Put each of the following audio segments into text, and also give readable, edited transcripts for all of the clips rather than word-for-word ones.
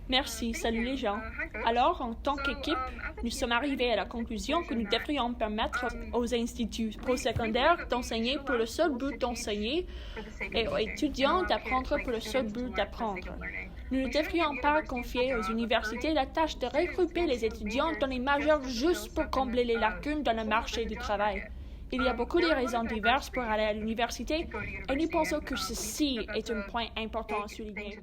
Merci, salut les gens. Alors, en tant qu'équipe, nous sommes arrivés à la conclusion que nous devrions permettre aux instituts postsecondaires d'enseigner pour le seul but d'enseigner et aux étudiants d'apprendre pour le seul but d'apprendre. Nous ne devrions pas confier aux universités la tâche de regrouper les étudiants dans les majeurs juste pour combler les lacunes dans le marché du travail. Il y a beaucoup de raisons diverses pour aller à l'université et nous pensons que ceci est un point important à souligner.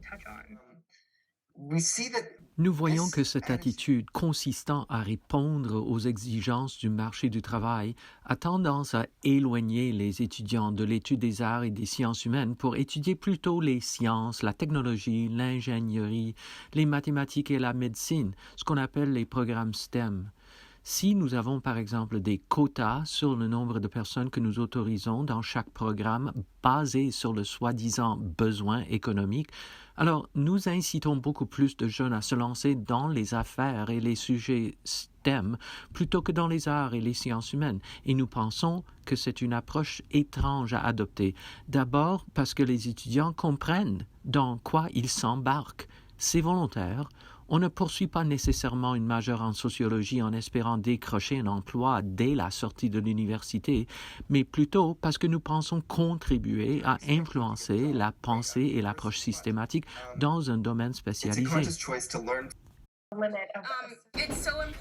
Nous voyons que cette attitude consistant à répondre aux exigences du marché du travail a tendance à éloigner les étudiants de l'étude des arts et des sciences humaines pour étudier plutôt les sciences, la technologie, l'ingénierie, les mathématiques et la médecine, ce qu'on appelle les programmes STEM. Si nous avons par exemple des quotas sur le nombre de personnes que nous autorisons dans chaque programme basés sur le soi-disant besoin économique, alors nous incitons beaucoup plus de jeunes à se lancer dans les affaires et les sujets STEM plutôt que dans les arts et les sciences humaines. Et nous pensons que c'est une approche étrange à adopter. D'abord parce que les étudiants comprennent dans quoi ils s'embarquent. C'est volontaire. On ne poursuit pas nécessairement une majeure en sociologie en espérant décrocher un emploi dès la sortie de l'université, mais plutôt parce que nous pensons contribuer à influencer la pensée et l'approche systématique dans un domaine spécialisé.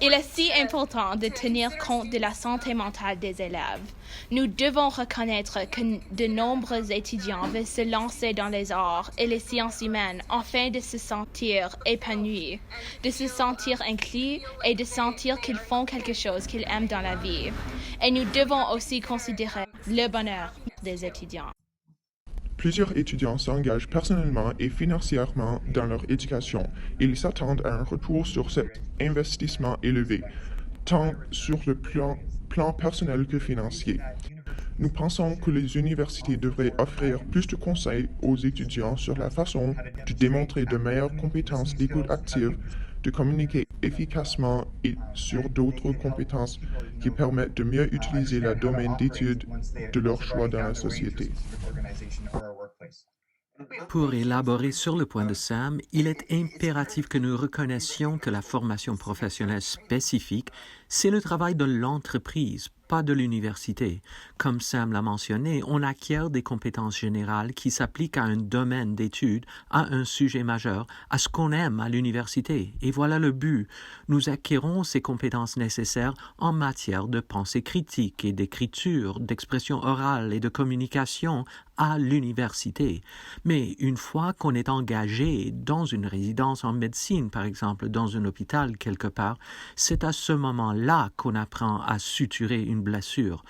Il est si important de tenir compte de la santé mentale des élèves. Nous devons reconnaître que de nombreux étudiants veulent se lancer dans les arts et les sciences humaines afin de se sentir épanouis, de se sentir inclus et de sentir qu'ils font quelque chose qu'ils aiment dans la vie. Et nous devons aussi considérer le bonheur des étudiants. Plusieurs étudiants s'engagent personnellement et financièrement dans leur éducation. Ils s'attendent à un retour sur cet investissement élevé, tant sur le plan personnel que financier. Nous pensons que les universités devraient offrir plus de conseils aux étudiants sur la façon de démontrer de meilleures compétences d'écoute active, de communiquer efficacement et sur d'autres compétences qui permettent de mieux utiliser le domaine d'études de leur choix dans la société. Pour élaborer sur le point de Sam, il est impératif que nous reconnaissions que la formation professionnelle spécifique, c'est le travail de l'entreprise, pas de l'université. Comme Sam l'a mentionné, on acquiert des compétences générales qui s'appliquent à un domaine d'études, à un sujet majeur, à ce qu'on aime à l'université. Et voilà le but. Nous acquérons ces compétences nécessaires en matière de pensée critique et d'écriture, d'expression orale et de communication à l'université. Mais une fois qu'on est engagé dans une résidence en médecine, par exemple, dans un hôpital quelque part, c'est à ce moment-là qu'on apprend à suturer une blessure.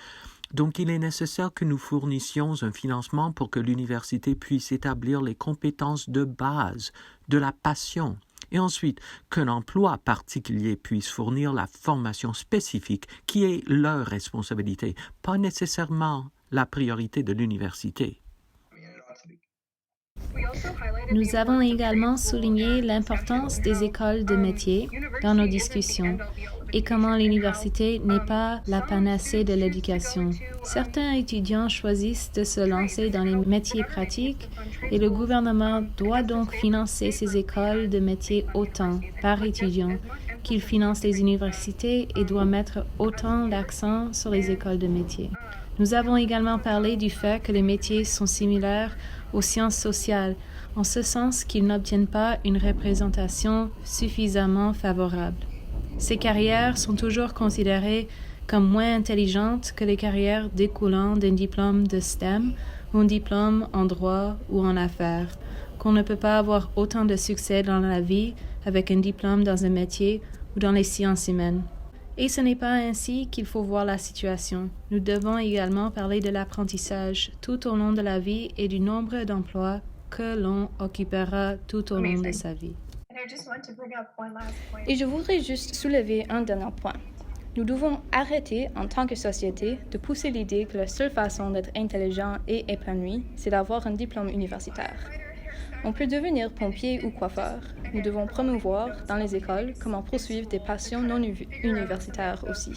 Donc, il est nécessaire que nous fournissions un financement pour que l'université puisse établir les compétences de base, de la passion, et ensuite qu'un emploi particulier puisse fournir la formation spécifique qui est leur responsabilité, pas nécessairement la priorité de l'université. Nous avons également souligné l'importance des écoles de métiers dans nos discussions et comment l'université n'est pas la panacée de l'éducation. Certains étudiants choisissent de se lancer dans les métiers pratiques et le gouvernement doit donc financer ces écoles de métiers autant par étudiant qu'il finance les universités et doit mettre autant l'accent sur les écoles de métiers. Nous avons également parlé du fait que les métiers sont similaires aux sciences sociales, en ce sens qu'ils n'obtiennent pas une représentation suffisamment favorable. Ces carrières sont toujours considérées comme moins intelligentes que les carrières découlant d'un diplôme de STEM ou un diplôme en droit ou en affaires, qu'on ne peut pas avoir autant de succès dans la vie avec un diplôme dans un métier ou dans les sciences humaines. Et ce n'est pas ainsi qu'il faut voir la situation. Nous devons également parler de l'apprentissage tout au long de la vie et du nombre d'emplois que l'on occupera tout au long de sa vie. Et je voudrais juste soulever un dernier point. Nous devons arrêter, en tant que société, de pousser l'idée que la seule façon d'être intelligent et épanoui, c'est d'avoir un diplôme universitaire. On peut devenir pompier ou coiffeur. Nous devons promouvoir, dans les écoles, comment poursuivre des passions non universitaires aussi.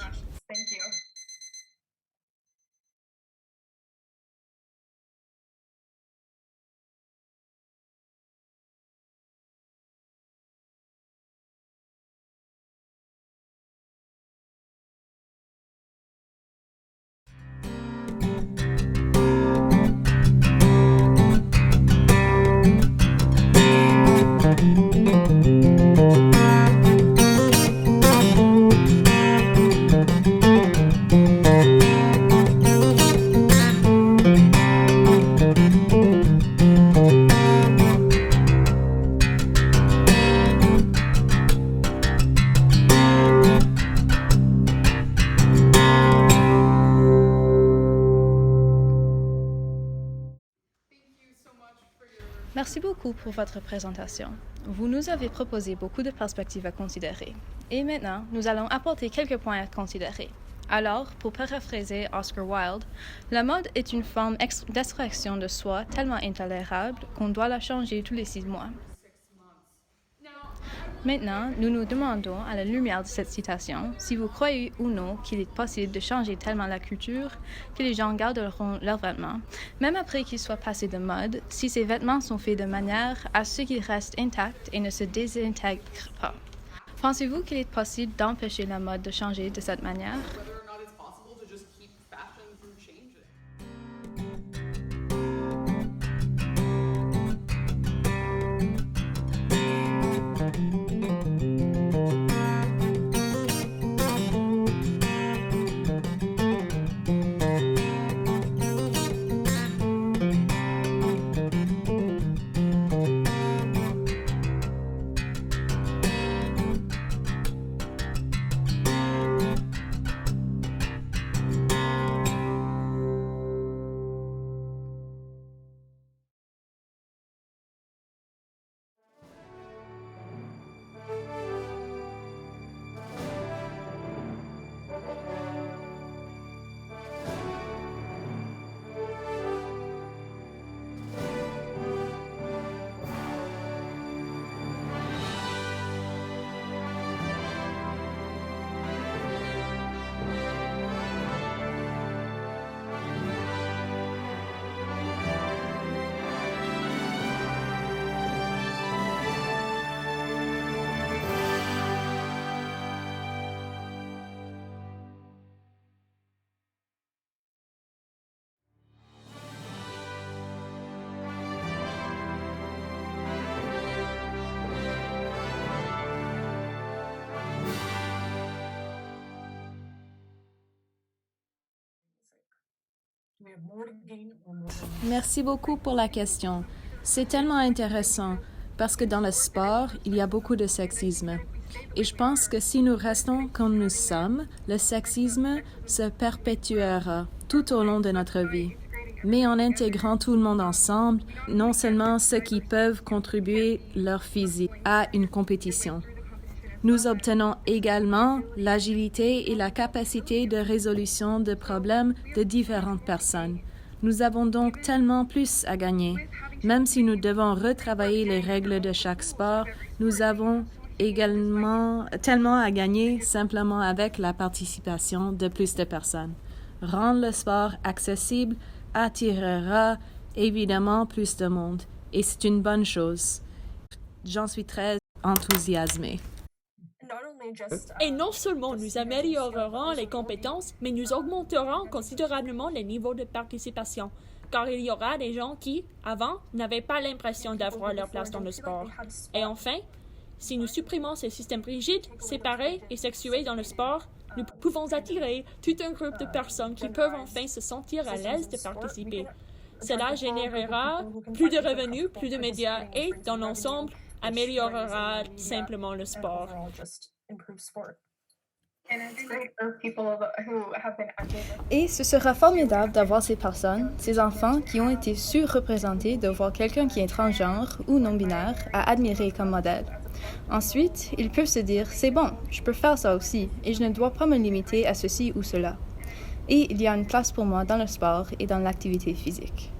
Merci beaucoup pour votre présentation. Vous nous avez proposé beaucoup de perspectives à considérer. Et maintenant, nous allons apporter quelques points à considérer. Alors, pour paraphraser Oscar Wilde, la mode est une forme d'extraction de soi tellement intolérable qu'on doit la changer tous les 6 mois. Maintenant, nous nous demandons, à la lumière de cette citation, si vous croyez ou non qu'il est possible de changer tellement la culture que les gens garderont leurs vêtements, même après qu'ils soient passés de mode, si ces vêtements sont faits de manière à ce qu'ils restent intacts et ne se désintègrent pas. Pensez-vous qu'il est possible d'empêcher la mode de changer de cette manière? Merci beaucoup pour la question. C'est tellement intéressant parce que dans le sport, il y a beaucoup de sexisme. Et je pense que si nous restons comme nous sommes, le sexisme se perpétuera tout au long de notre vie. Mais en intégrant tout le monde ensemble, non seulement ceux qui peuvent contribuer leur physique à une compétition. Nous obtenons également l'agilité et la capacité de résolution de problèmes de différentes personnes. Nous avons donc tellement plus à gagner. Même si nous devons retravailler les règles de chaque sport, nous avons également tellement à gagner simplement avec la participation de plus de personnes. Rendre le sport accessible attirera évidemment plus de monde et c'est une bonne chose. J'en suis très enthousiasmée. Et non seulement nous améliorerons les compétences, mais nous augmenterons considérablement les niveaux de participation, car il y aura des gens qui, avant, n'avaient pas l'impression d'avoir leur place dans le sport. Et enfin, si nous supprimons ces systèmes rigides, séparés et sexués dans le sport, nous pouvons attirer tout un groupe de personnes qui peuvent enfin se sentir à l'aise de participer. Cela générera plus de revenus, plus de médias et, dans l'ensemble, améliorera simplement le sport. Et ce sera formidable d'avoir ces personnes, ces enfants qui ont été surreprésentés, de voir quelqu'un qui est transgenre ou non-binaire à admirer comme modèle. Ensuite, ils peuvent se dire « c'est bon, je peux faire ça aussi et je ne dois pas me limiter à ceci ou cela ». Et il y a une place pour moi dans le sport et dans l'activité physique.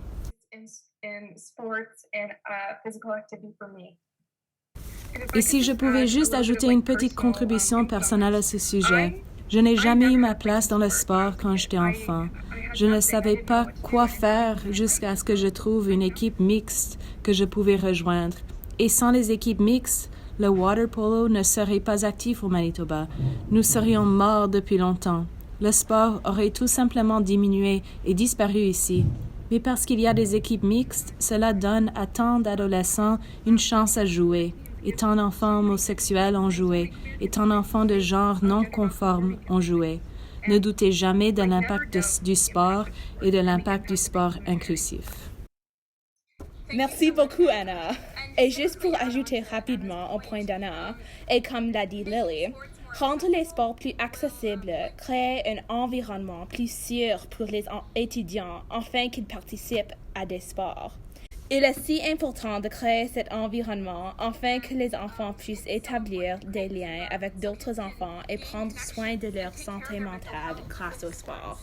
Et si je pouvais juste ajouter une petite contribution personnelle à ce sujet. Je n'ai jamais eu ma place dans le sport quand j'étais enfant. Je ne savais pas quoi faire jusqu'à ce que je trouve une équipe mixte que je pouvais rejoindre. Et sans les équipes mixtes, le water polo ne serait pas actif au Manitoba. Nous serions morts depuis longtemps. Le sport aurait tout simplement diminué et disparu ici. Mais parce qu'il y a des équipes mixtes, cela donne à tant d'adolescents une chance à jouer. Et tant d'enfants homosexuels ont joué, et tant d'enfants de genre non conforme ont joué. Ne doutez jamais de l'impact du sport et de l'impact du sport inclusif. Merci beaucoup, Anna. Et juste pour ajouter rapidement au point d'Anna, et comme l'a dit Lily, rendre les sports plus accessibles, créer un environnement plus sûr pour les étudiants afin qu'ils participent à des sports. Il est si important de créer cet environnement afin que les enfants puissent établir des liens avec d'autres enfants et prendre soin de leur santé mentale grâce au sport.